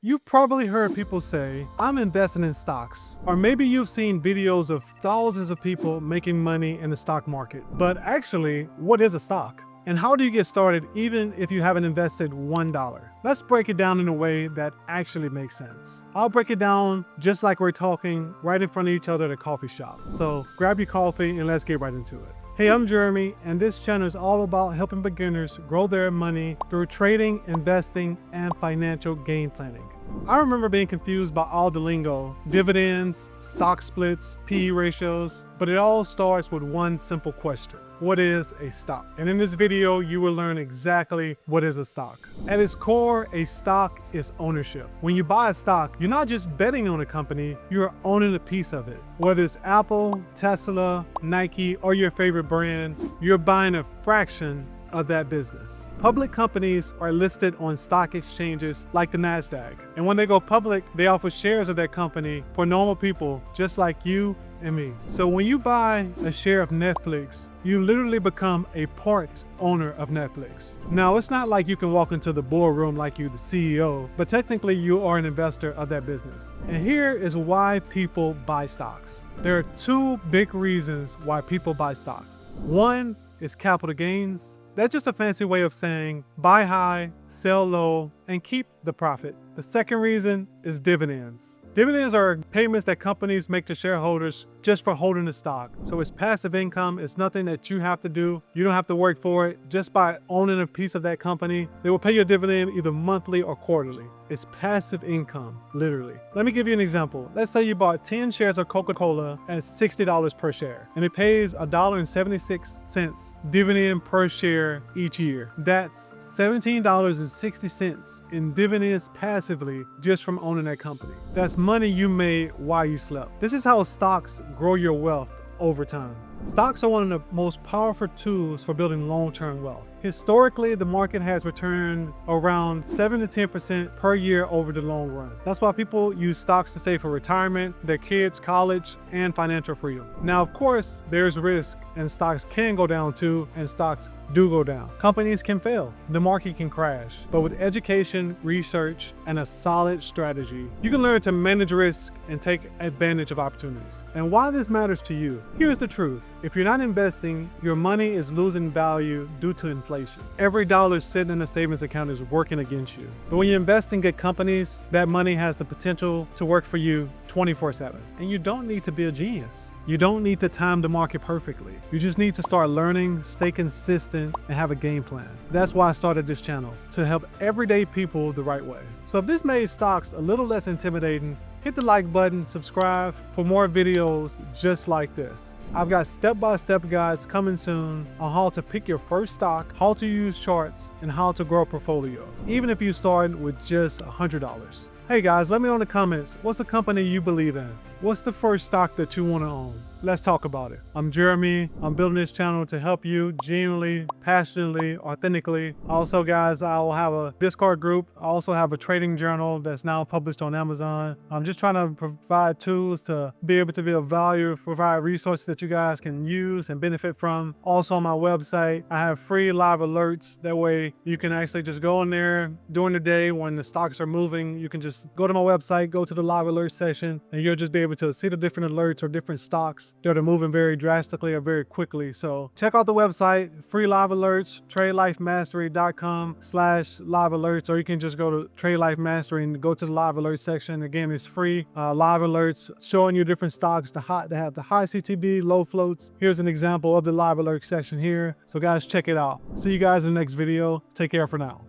You've probably heard people say, I'm investing in stocks. Or maybe you've seen videos of thousands of people making money in the stock market. But actually, what is a stock? And how do you get started even if you haven't invested $1? Let's break it down in a way that actually makes sense. I'll break it down just like we're talking right in front of each other at a coffee shop. So grab your coffee and let's get right into it. Hey, I'm Jeremy, and this channel is all about helping beginners grow their money through trading, investing, and financial game planning. I remember being confused by all the lingo, dividends, stock splits, PE ratios, but it all starts with one simple question. What is a stock? And in this video, you will learn exactly what is a stock. At its core, a stock is ownership. When you buy a stock, you're not just betting on a company, you're owning a piece of it. Whether it's Apple, Tesla, Nike, or your favorite brand, you're buying a fraction of that business. Public companies are listed on stock exchanges like the NASDAQ. And when they go public, they offer shares of that company for normal people just like you and me. So when you buy a share of Netflix, you literally become a part owner of Netflix. Now, it's not like you can walk into the boardroom like you're the CEO, but technically you are an investor of that business. And here is why people buy stocks. There are two big reasons why people buy stocks. One is capital gains. That's just a fancy way of saying buy high, sell low, and keep the profit. The second reason is dividends. Dividends are payments that companies make to shareholders just for holding the stock. So it's passive income. It's nothing that you have to do. You don't have to work for it. Just by owning a piece of that company, they will pay your dividend either monthly or quarterly. It's passive income, literally. Let me give you an example. Let's say you bought 10 shares of Coca-Cola at $60 per share, and it pays $1.76 dividend per share each year. That's $17.60 in dividends passively just from owning that company. That's money you made while you slept. This is how stocks grow your wealth over time. Stocks are one of the most powerful tools for building long-term wealth. Historically, the market has returned around 7 to 10% per year over the long run. That's why people use stocks to save for retirement, their kids' college, and financial freedom. Now, of course, there's risk, and stocks can go down too, and stocks do go down. Companies can fail. The market can crash. But with education, research, and a solid strategy, you can learn to manage risk and take advantage of opportunities. And why this matters to you, here's the truth. If you're not investing, your money is losing value due to inflation. Every dollar sitting in a savings account is working against you. But when you invest in good companies, that money has the potential to work for you 24/7. And you don't need to be a genius. You don't need to time the market perfectly. You just need to start learning, stay consistent, and have a game plan. That's why I started this channel, to help everyday people the right way. So if this made stocks a little less intimidating, hit the like button, subscribe for more videos just like this. I've got step-by-step guides coming soon on how to pick your first stock, how to use charts, and how to grow a portfolio, even if you start with just $100. Hey guys, let me know in the comments, what's a company you believe in? What's the first stock that you want to own? Let's talk about it. I'm Jeremy. I'm building this channel to help you genuinely, passionately, authentically. Also, guys, I will have a Discord group. I also have a trading journal that's now published on Amazon. I'm just trying to provide tools to be able to be of value, provide resources that you guys can use and benefit from. Also on my website, I have free live alerts. That way you can actually just go in there during the day when the stocks are moving. You can just go to my website, go to the live alert section, and you'll just be able to see the different alerts or different stocks that are moving very drastically or very quickly. So check out the website, free live alerts, tradelifemastery.com/live alerts, or you can just go to Trade Life Mastery and go to the live alert section. Again, it's free live alerts showing you different stocks that have the high CTB, low floats. Here's an example of the live alert section here. So guys, check it out. See you guys in the next video. Take care for now.